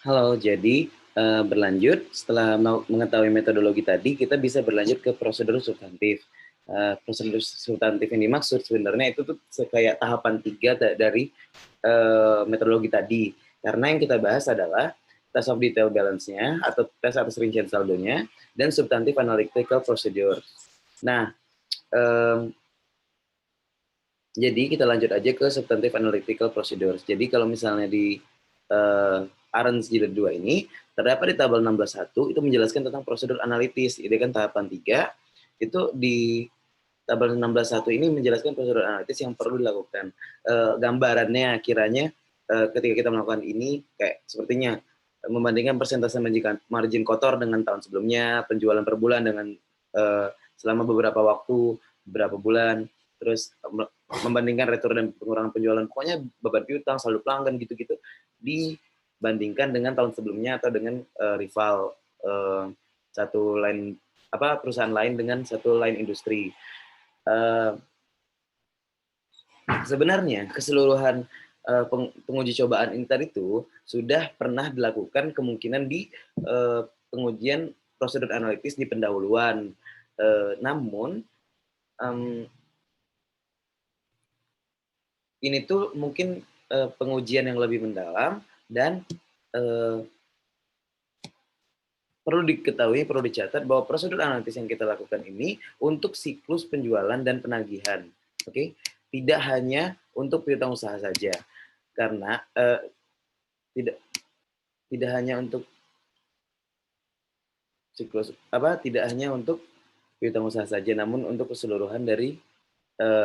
Halo, jadi berlanjut setelah mengetahui metodologi tadi, kita bisa berlanjut ke prosedur substantif. Prosedur substantif yang dimaksud sebenarnya itu tuh kayak tahapan 3 dari metodologi tadi. Karena yang kita bahas adalah test of detail balance-nya atau tes atas rincian saldonya dan substantif analytical procedure. Nah, jadi kita lanjut aja ke substantif analytical procedures. Jadi kalau misalnya di Arens jilid 2 ini, terdapat di tabel 16.1 itu menjelaskan tentang prosedur analitis. Ini kan tahapan 3, itu di tabel 16.1 ini menjelaskan prosedur analitis yang perlu dilakukan. Gambarannya kiranya ketika kita melakukan ini, kayak sepertinya membandingkan persentase margin kotor dengan tahun sebelumnya, penjualan per bulan dengan selama beberapa waktu, beberapa bulan, terus membandingkan retur dan pengurangan penjualan, pokoknya beban piutang, saldo pelanggan gitu-gitu dibandingkan dengan tahun sebelumnya atau dengan rival satu lain perusahaan lain dengan satu lain industri. Sebenarnya keseluruhan penguji cobaan ini tadi itu sudah pernah dilakukan kemungkinan di pengujian prosedur analitis di pendahuluan. Namun ini tuh mungkin pengujian yang lebih mendalam dan perlu diketahui, perlu dicatat bahwa prosedur analitis yang kita lakukan ini untuk siklus penjualan dan penagihan, oke? Tidak hanya untuk piutang usaha saja, karena tidak hanya untuk siklus tidak hanya untuk piutang usaha saja, namun untuk keseluruhan dari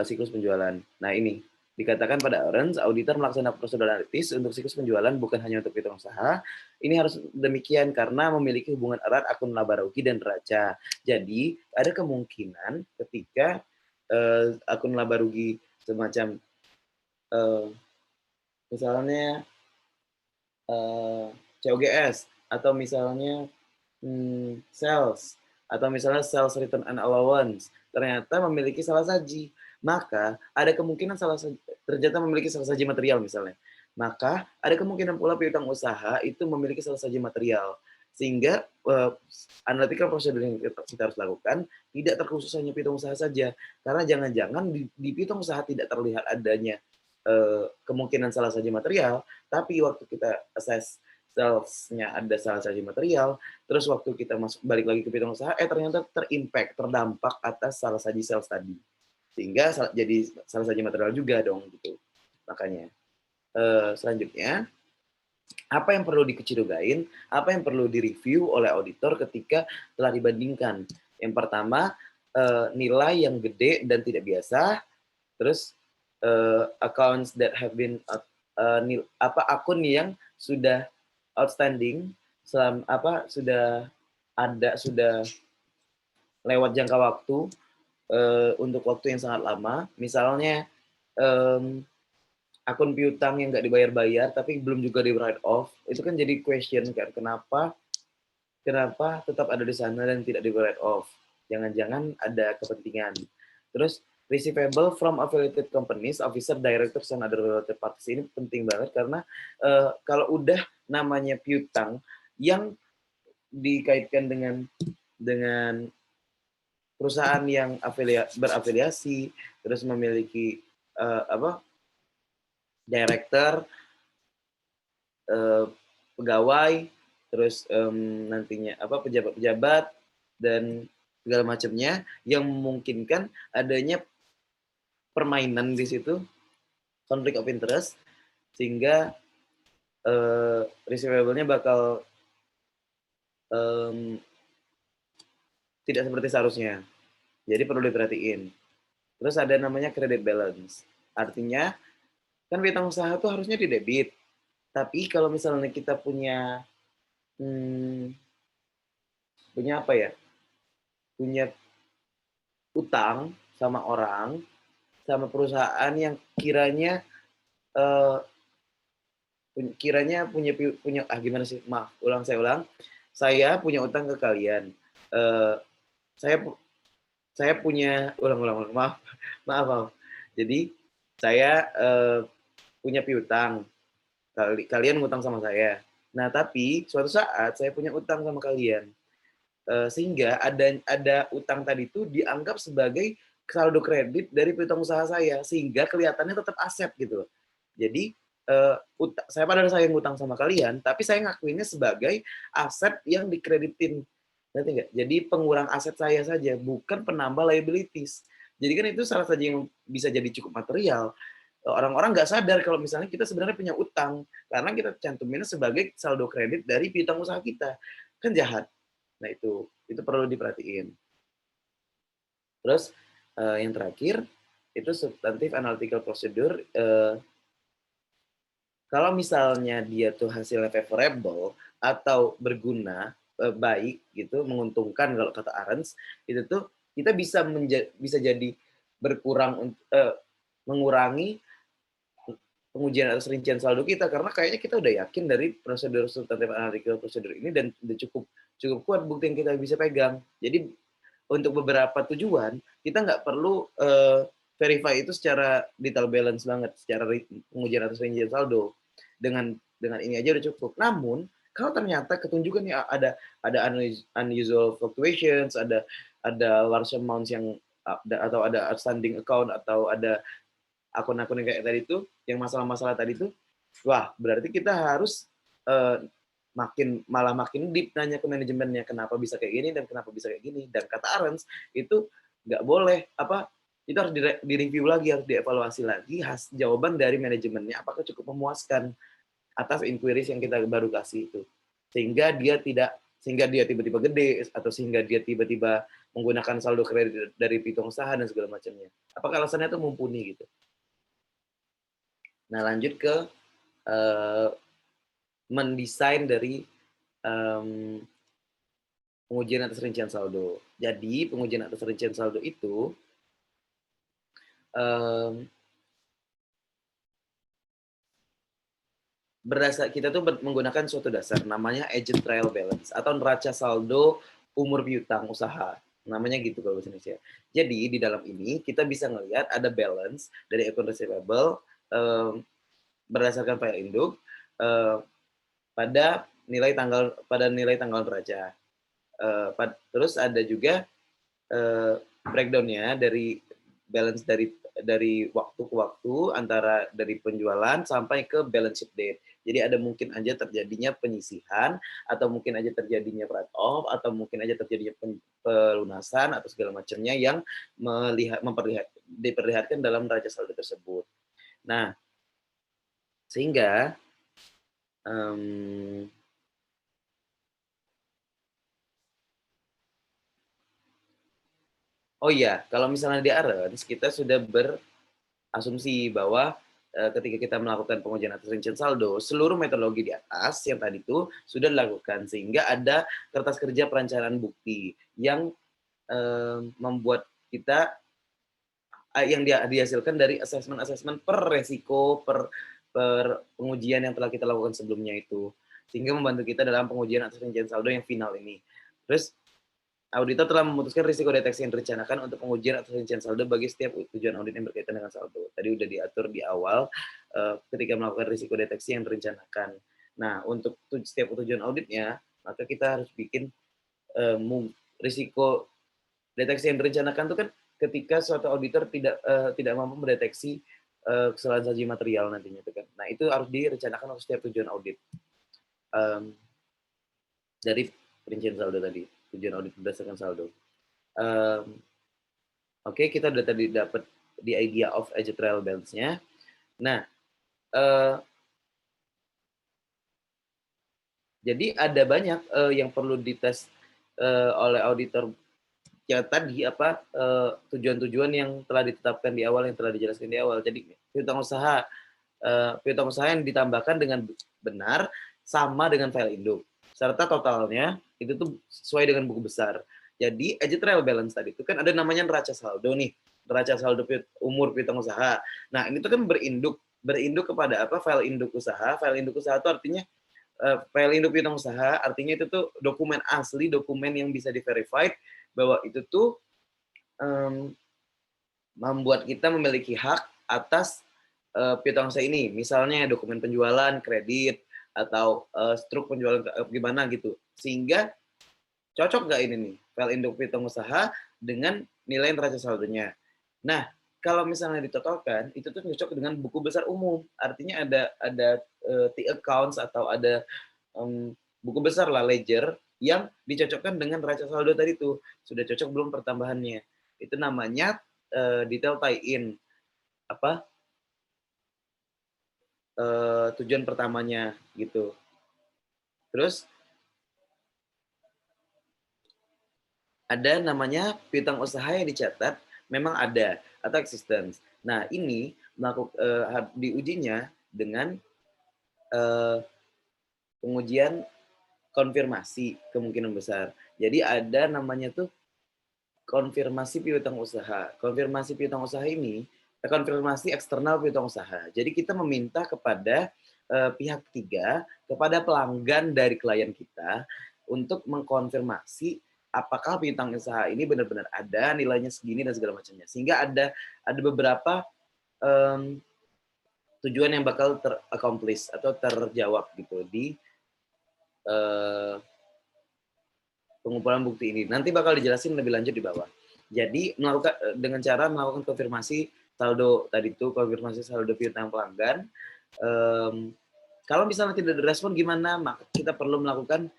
siklus penjualan. Nah ini dikatakan pada Arens, auditor melaksanakan prosedur analitis untuk siklus penjualan bukan hanya untuk piutang usaha. Ini harus demikian karena memiliki hubungan erat akun laba rugi dan neraca. Jadi ada kemungkinan ketika akun laba rugi semacam misalnya COGS atau misalnya sales atau misalnya sales return and allowance ternyata memiliki salah saji, maka ada kemungkinan ternyata memiliki salah saji material misalnya, maka ada kemungkinan pula piutang usaha itu memiliki salah saji material, sehingga analytical procedure yang kita harus lakukan tidak terkhusus hanya piutang usaha saja, karena jangan-jangan di piutang usaha tidak terlihat adanya kemungkinan salah saji material, tapi waktu kita assess sales-nya ada salah saji material, terus waktu kita balik lagi ke piutang usaha, ternyata terdampak atas salah saji sales tadi, sehingga jadi salah saji material juga dong gitu. Makanya selanjutnya, apa yang perlu dikecurigain, apa yang perlu direview oleh auditor ketika telah dibandingkan. Yang pertama, nilai yang gede dan tidak biasa, terus accounts that have been akun yang sudah outstanding sudah lewat jangka waktu untuk waktu yang sangat lama, misalnya akun piutang yang nggak dibayar-bayar tapi belum juga di write off, itu kan jadi question kan, kenapa tetap ada di sana dan tidak di write off, jangan-jangan ada kepentingan. Terus receivable from affiliated companies, officer, directors, and other related parties, ini penting banget karena kalau udah namanya piutang yang dikaitkan dengan perusahaan yang berafiliasi, terus memiliki director, pegawai, terus nantinya pejabat-pejabat dan segala macamnya yang memungkinkan adanya permainan di situ, konflik of interest, sehingga receivable-nya bakal tidak seperti seharusnya. Jadi perlu diperhatiin. Terus ada namanya credit balance. Artinya, kan piutang usaha itu harusnya di debit. Tapi kalau misalnya kita punya punya utang sama orang, sama perusahaan yang kiranya punya gimana sih? Maaf, saya ulang. Saya punya utang ke kalian. Saya punya maaf. Jadi saya punya piutang. Kalian ngutang sama saya. Nah, tapi suatu saat saya punya utang sama kalian, sehingga ada utang tadi itu dianggap sebagai saldo kredit dari piutang usaha saya, sehingga kelihatannya tetap aset gitu loh. Jadi, saya padahal saya ngutang sama kalian, tapi saya ngakuinnya sebagai aset yang dikreditin, ngerti nggak? Jadi pengurang aset saya saja, bukan penambah liabilities. Jadi kan itu salah satu yang bisa jadi cukup material. Orang-orang nggak sadar kalau misalnya kita sebenarnya punya utang, karena kita cantuminnya sebagai saldo kredit dari piutang usaha kita. Kan jahat. Nah itu perlu diperhatiin. Terus, yang terakhir, itu substantif analytical procedure, kalau misalnya dia tuh hasilnya favorable atau berguna, baik gitu, menguntungkan kalau kata Arens, itu tuh kita bisa jadi mengurangi pengujian atas rincian saldo kita, karena kayaknya kita udah yakin dari prosedur substantif analytical procedure ini dan udah cukup cukup kuat bukti yang kita bisa pegang. Jadi untuk beberapa tujuan, kita nggak perlu verify itu secara detail balance banget, secara pengujian atas rincian saldo. Dengan ini aja udah cukup. Namun, kalau ternyata ketunjukan nih ada unusual fluctuations, ada large amounts yang atau ada outstanding account atau ada akun-akun yang kayak tadi itu, yang masalah-masalah tadi itu, wah berarti kita harus malah makin deep nanya ke manajemennya kenapa bisa kayak gini dan kenapa bisa kayak gini. Dan kata Arens itu nggak boleh itu harus direview lagi, harus dievaluasi lagi jawaban dari manajemennya apakah cukup memuaskan atas inquiries yang kita baru kasih itu, sehingga dia tiba-tiba gede atau sehingga dia tiba-tiba menggunakan saldo kredit dari piutang usaha dan segala macamnya. Apakah alasannya itu mumpuni gitu. Nah, lanjut ke mendesain dari pengujian atas rincian saldo. Jadi, pengujian atas rincian saldo itu kita tuh menggunakan suatu dasar namanya agent trial balance atau neraca saldo umur piutang usaha. Namanya gitu kalau bahasa Indonesia. Jadi di dalam ini kita bisa ngelihat ada balance dari account receivable berdasarkan file induk pada nilai tanggal neraca. Terus ada juga breakdown-nya dari balance dari waktu ke waktu antara dari penjualan sampai ke balance sheet date. Jadi ada mungkin aja terjadinya penyisihan atau mungkin aja terjadinya write off atau mungkin aja terjadinya pelunasan atau segala macamnya yang diperlihatkan dalam neraca saldo tersebut. Nah, sehingga oh iya, kalau misalnya di Arens, kita sudah berasumsi bahwa ketika kita melakukan pengujian atas rincian saldo, seluruh metodologi di atas yang tadi itu sudah dilakukan, sehingga ada kertas kerja perencanaan bukti yang membuat kita yang dihasilkan dari asesmen per resiko, per pengujian yang telah kita lakukan sebelumnya itu, sehingga membantu kita dalam pengujian atas rincian saldo yang final ini. Terus auditor telah memutuskan risiko deteksi yang direncanakan untuk pengujian atas rincian saldo bagi setiap tujuan audit yang berkaitan dengan saldo. Tadi udah diatur di awal ketika melakukan risiko deteksi yang direncanakan. Nah, untuk setiap tujuan auditnya, maka kita harus bikin risiko deteksi yang direncanakan itu kan ketika suatu auditor tidak mampu mendeteksi kesalahan saji material nantinya itu kan. Nah, itu harus direncanakan untuk setiap tujuan audit. Dari rincian saldo tadi, tujuan audit berdasarkan saldo. Oke, kita udah tadi dapat the idea of agent trial balance-nya. Nah, jadi ada banyak yang perlu dites oleh auditor ya tadi tujuan-tujuan yang telah ditetapkan di awal, yang telah dijelaskan di awal. Jadi piutang usaha yang ditambahkan dengan benar sama dengan file induk, serta totalnya itu tuh sesuai dengan buku besar. Jadi agent trial balance tadi itu kan ada namanya neraca saldo nih, neraca saldo umur piutang usaha. Nah, ini tuh kan berinduk kepada apa? File induk usaha. File induk usaha itu artinya file induk piutang usaha, artinya itu tuh dokumen asli, dokumen yang bisa di-verified bahwa itu tuh membuat kita memiliki hak atas piutang usaha ini. Misalnya dokumen penjualan, kredit, atau struk penjualan gimana gitu. Sehingga cocok nggak ini nih, file induk piutang usaha dengan nilai neraca saldonya. Nah, kalau misalnya ditotalkan, itu tuh cocok dengan buku besar umum. Artinya ada T accounts atau ada buku besar lah ledger yang dicocokkan dengan neraca saldo tadi tuh. Sudah cocok belum pertambahannya? Itu namanya detail tie-in. Apa tujuan pertamanya gitu. Terus ada namanya piutang usaha yang dicatat memang ada atau existence. Nah, ini diujinya dengan pengujian konfirmasi kemungkinan besar. Jadi ada namanya tuh konfirmasi piutang usaha. Konfirmasi piutang usaha ini konfirmasi eksternal piutang usaha. Jadi kita meminta kepada pihak ketiga, kepada pelanggan dari klien kita untuk mengkonfirmasi apakah piutang usaha ini benar-benar ada, nilainya segini dan segala macamnya. Sehingga ada beberapa tujuan yang bakal ter-accomplish atau terjawab gitu di pengumpulan bukti ini. Nanti bakal dijelasin lebih lanjut di bawah. Jadi dengan cara melakukan konfirmasi saldo tadi itu, konfirmasi saldo piutang pelanggan. Kalau misalnya tidak direspon gimana? Maka kita perlu melakukan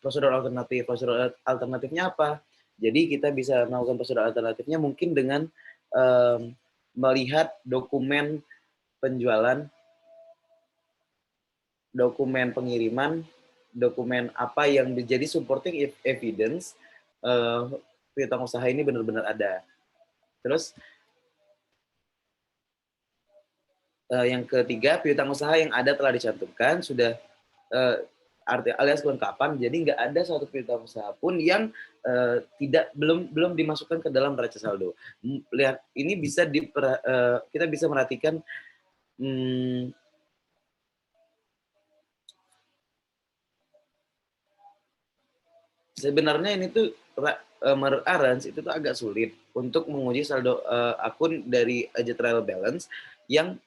prosedur alternatif. Prosedur alternatifnya apa? Jadi kita bisa melakukan prosedur alternatifnya mungkin dengan melihat dokumen penjualan, dokumen pengiriman, dokumen apa yang menjadi supporting evidence piutang usaha ini benar-benar ada. Terus yang ketiga, piutang usaha yang ada telah dicantumkan sudah alias kelengkapan, jadi nggak ada suatu piutang usaha pun yang belum dimasukkan ke dalam neraca saldo. Lihat, ini bisa kita bisa merhatikan sebenarnya ini tuh menurut Arans itu tuh agak sulit untuk menguji saldo akun dari aja trial balance yang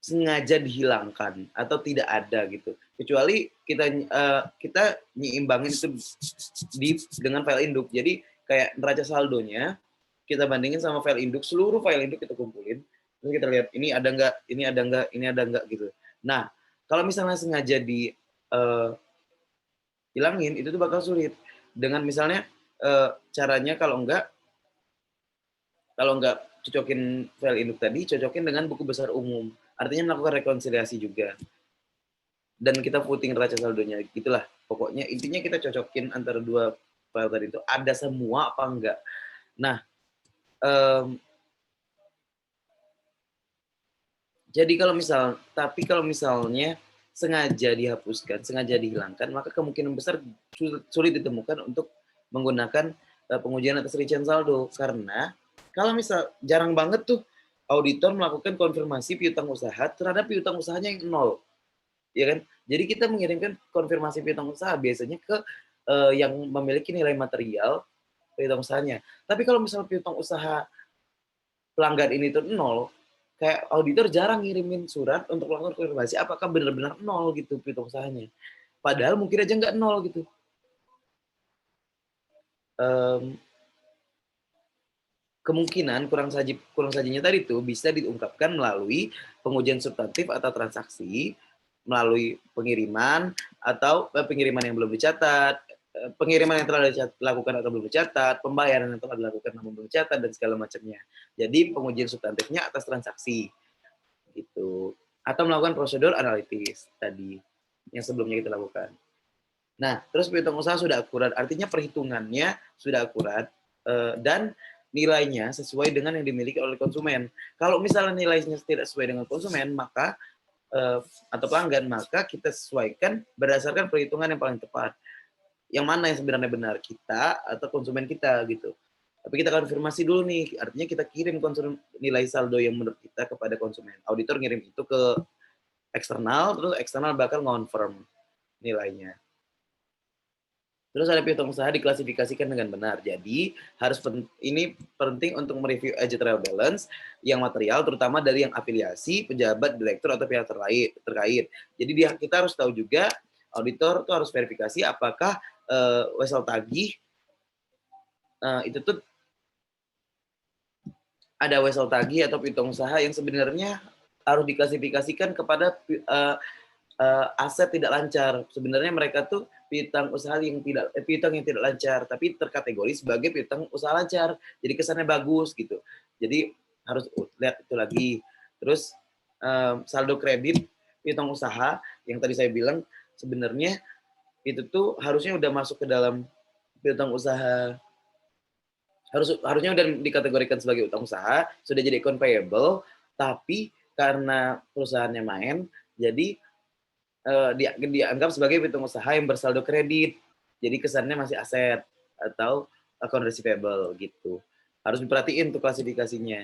sengaja dihilangkan atau tidak ada gitu. Kecuali kita nyiimbangin itu dengan file induk. Jadi kayak neraca saldonya kita bandingin sama file induk, seluruh file induk kita kumpulin, terus kita lihat ini ada nggak, ini ada nggak, ini ada nggak gitu. Nah, kalau misalnya sengaja hilangin itu tuh bakal sulit. Dengan misalnya caranya kalau nggak cocokin file induk tadi, cocokin dengan buku besar umum. Artinya melakukan rekonsiliasi juga. Dan kita voting neraca saldonya. Gitulah. Pokoknya intinya kita cocokin antara dua file tadi itu ada semua apa enggak. Nah, jadi kalau misalnya sengaja dihapuskan, sengaja dihilangkan, maka kemungkinan besar sulit ditemukan untuk menggunakan pengujian atas rincian saldo. Karena kalau misal jarang banget tuh auditor melakukan konfirmasi piutang usaha terhadap piutang usahanya yang nol, ya kan? Jadi kita mengirimkan konfirmasi piutang usaha biasanya ke yang memiliki nilai material piutang usahanya. Tapi kalau misal piutang usaha pelanggan ini tuh nol, kayak auditor jarang ngirimin surat untuk melakukan konfirmasi apakah benar-benar nol gitu piutang usahanya. Padahal mungkin aja nggak nol gitu. Kemungkinan kurang sajinya tadi tuh bisa diungkapkan melalui pengujian substantif atau transaksi, melalui pengiriman atau pengiriman yang belum dicatat, pengiriman yang telah dilakukan atau belum dicatat, pembayaran yang telah dilakukan namun belum dicatat dan segala macamnya. Jadi pengujian substantifnya atas transaksi gitu. Atau melakukan prosedur analitis tadi yang sebelumnya kita lakukan. Nah, terus piutang usaha sudah akurat, artinya perhitungannya sudah akurat dan nilainya sesuai dengan yang dimiliki oleh konsumen. Kalau misalnya nilainya tidak sesuai dengan konsumen, maka atau pelanggan, maka kita sesuaikan berdasarkan perhitungan yang paling tepat. Yang mana yang sebenarnya benar, kita atau konsumen kita gitu. Tapi kita konfirmasi dulu nih, artinya kita kirim nilai saldo yang menurut kita kepada konsumen. Auditor ngirim itu ke eksternal, terus eksternal bakal ngonfirm nilainya. Terus ada piutang usaha diklasifikasikan dengan benar. Jadi ini penting untuk mereview budget trial balance yang material, terutama dari yang afiliasi, pejabat, direktur atau pihak terkait. Jadi kita harus tahu juga auditor tuh harus verifikasi apakah wesel tagih itu tuh ada wesel tagih atau piutang usaha yang sebenarnya harus diklasifikasikan kepada aset tidak lancar. Sebenarnya mereka tuh piutang usaha piutang yang tidak lancar, tapi terkategori sebagai piutang usaha lancar. Jadi kesannya bagus gitu. Jadi harus lihat itu lagi. Terus saldo kredit piutang usaha yang tadi saya bilang sebenarnya itu tuh harusnya udah masuk ke dalam piutang usaha, harusnya udah dikategorikan sebagai utang usaha, sudah jadi account payable, tapi karena perusahaannya main, jadi dianggap sebagai piutang usaha yang bersaldo kredit. Jadi kesannya masih aset atau account receivable gitu. Harus diperhatiin tuh klasifikasinya.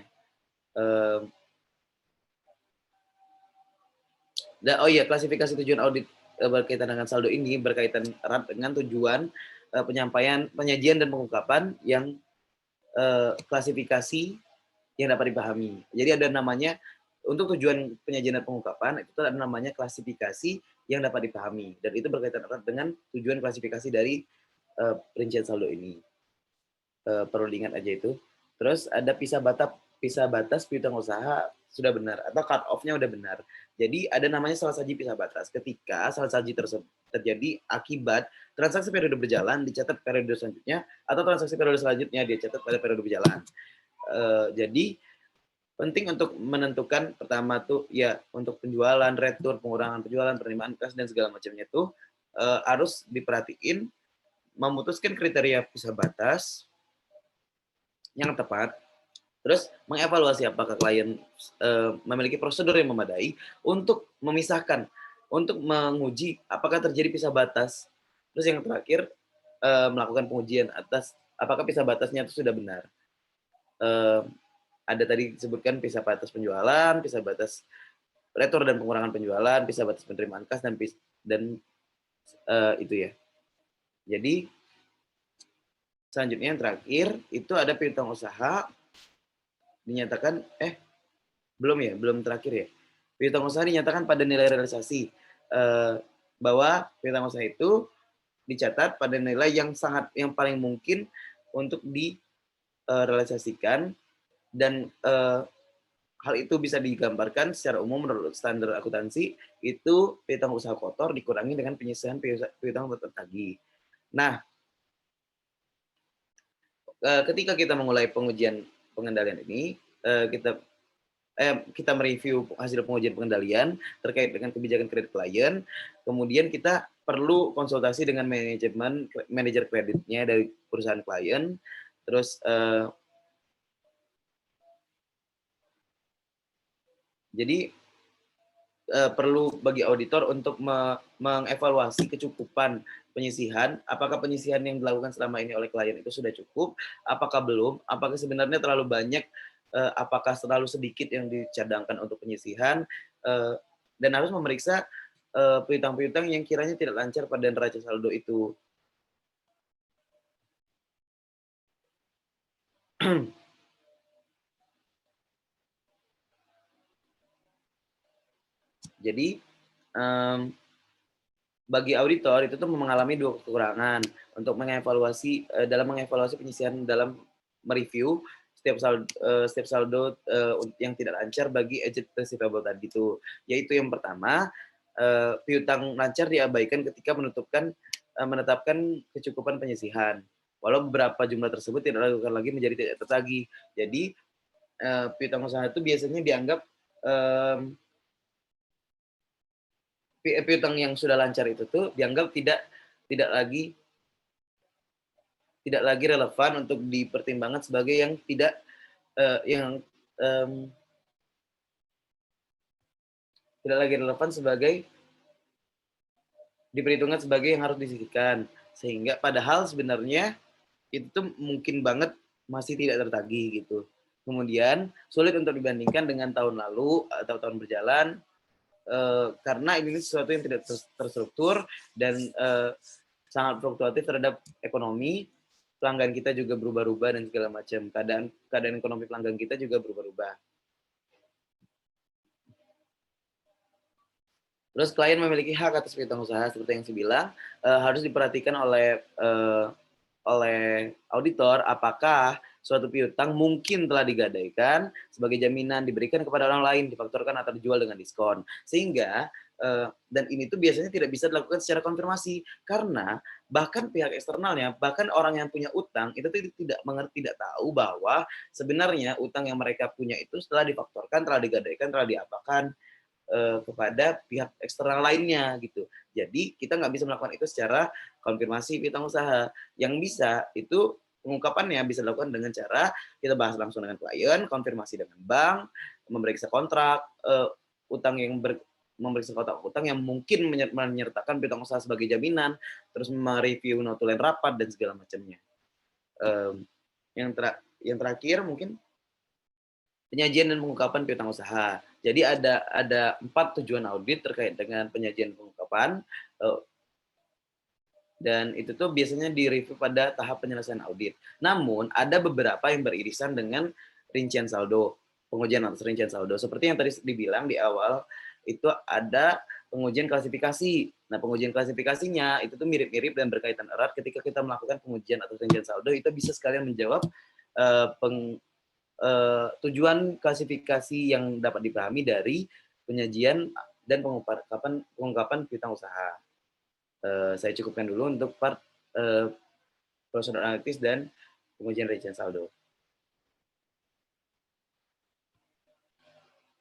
Oh iya, klasifikasi tujuan audit berkaitan dengan saldo ini berkaitan erat dengan tujuan penyajian dan pengungkapan yang klasifikasi yang dapat dipahami. Jadi ada namanya untuk tujuan penyajian dan pengungkapan itu ada namanya klasifikasi yang dapat dipahami, dan itu berkaitan erat dengan tujuan klasifikasi dari perincian saldo ini. Perlu diingat aja itu. Terus ada pisah batas piutang usaha sudah benar atau cut off-nya udah benar. Jadi ada namanya salah saji pisah batas. Ketika salah saji tersebut terjadi akibat transaksi periode berjalan dicatat periode selanjutnya atau transaksi periode selanjutnya dicatat pada periode berjalan. Jadi penting untuk menentukan pertama tuh ya untuk penjualan, retur, pengurangan penjualan, penerimaan kas dan segala macamnya tuh harus diperhatiin, memutuskan kriteria pisah batas yang tepat, terus mengevaluasi apakah klien memiliki prosedur yang memadai untuk memisahkan, untuk menguji apakah terjadi pisah batas. Terus yang terakhir melakukan pengujian atas apakah pisah batasnya itu sudah benar. Ada tadi disebutkan pisah batas penjualan, pisah batas retur dan pengurangan penjualan, pisah batas penerimaan kas dan itu ya. Jadi selanjutnya yang terakhir itu ada piutang usaha dinyatakan belum terakhir ya. Piutang usaha dinyatakan pada nilai realisasi bahwa piutang usaha itu dicatat pada nilai yang paling mungkin untuk direalisasikan, dan hal itu bisa digambarkan secara umum menurut standar akuntansi itu piutang usaha kotor dikurangi dengan penyisihan piutang tertagih. Nah, ketika kita memulai pengujian pengendalian ini, kita mereview hasil pengujian pengendalian terkait dengan kebijakan kredit klien, kemudian kita perlu konsultasi dengan manajer kreditnya dari perusahaan klien, terus jadi perlu bagi auditor untuk mengevaluasi kecukupan penyisihan, apakah penyisihan yang dilakukan selama ini oleh klien itu sudah cukup, apakah belum, apakah sebenarnya terlalu banyak, apakah terlalu sedikit yang dicadangkan untuk penyisihan, dan harus memeriksa piutang-piutang yang kiranya tidak lancar pada neraca saldo itu. Jadi bagi auditor itu tuh mengalami dua kekurangan untuk dalam mengevaluasi penyisihan dalam mereview setiap saldo yang tidak lancar bagi agent receivable tadi itu, yaitu yang pertama piutang lancar diabaikan ketika menetapkan kecukupan penyisihan, walau beberapa jumlah tersebut tidak dilakukan lagi menjadi tidak tertagih. Jadi piutang usaha itu biasanya dianggap piutang yang sudah lancar itu tuh dianggap tidak lagi relevan untuk dipertimbangkan sebagai yang tidak lagi relevan sebagai diperhitungkan sebagai yang harus disisihkan, sehingga padahal sebenarnya itu tuh mungkin banget masih tidak tertagih gitu. Kemudian sulit untuk dibandingkan dengan tahun lalu atau tahun berjalan karena ini sesuatu yang tidak terstruktur dan sangat fluktuatif terhadap ekonomi, pelanggan kita juga berubah-ubah dan segala macam, keadaan keadaan ekonomi pelanggan kita juga berubah-ubah. Terus klien memiliki hak atas piutang usaha seperti yang saya bilang, harus diperhatikan oleh auditor apakah suatu piutang mungkin telah digadaikan sebagai jaminan diberikan kepada orang lain, difaktorkan atau dijual dengan diskon. Sehingga dan ini tuh biasanya tidak bisa dilakukan secara konfirmasi karena bahkan pihak eksternalnya, bahkan orang yang punya utang itu tuh tidak mengerti, tidak tahu bahwa sebenarnya utang yang mereka punya itu setelah difaktorkan, telah digadaikan, telah diapakan kepada pihak eksternal lainnya gitu. Jadi kita nggak bisa melakukan itu secara konfirmasi piutang usaha. Yang bisa itu pengungkapannya bisa dilakukan dengan cara kita bahas langsung dengan klien, konfirmasi dengan bank, memeriksa kontrak utang yang memeriksa kontrak utang yang mungkin menyertakan piutang usaha sebagai jaminan, terus mereview notulen rapat dan segala macamnya. Yang terakhir mungkin penyajian dan pengungkapan piutang usaha. Jadi ada 4 tujuan audit terkait dengan penyajian pengungkapan, dan itu tuh biasanya direview pada tahap penyelesaian audit. Namun ada beberapa yang beririsan dengan rincian saldo, pengujian atas rincian saldo. Seperti yang tadi dibilang di awal, itu ada pengujian klasifikasi. Nah, pengujian klasifikasinya itu tuh mirip-mirip dan berkaitan erat ketika kita melakukan pengujian atas rincian saldo, itu bisa sekalian menjawab tujuan klasifikasi yang dapat dipahami dari penyajian dan pengungkapan piutang usaha. Saya cukupkan dulu untuk part prosedur analitis dan pengujian rincian saldo.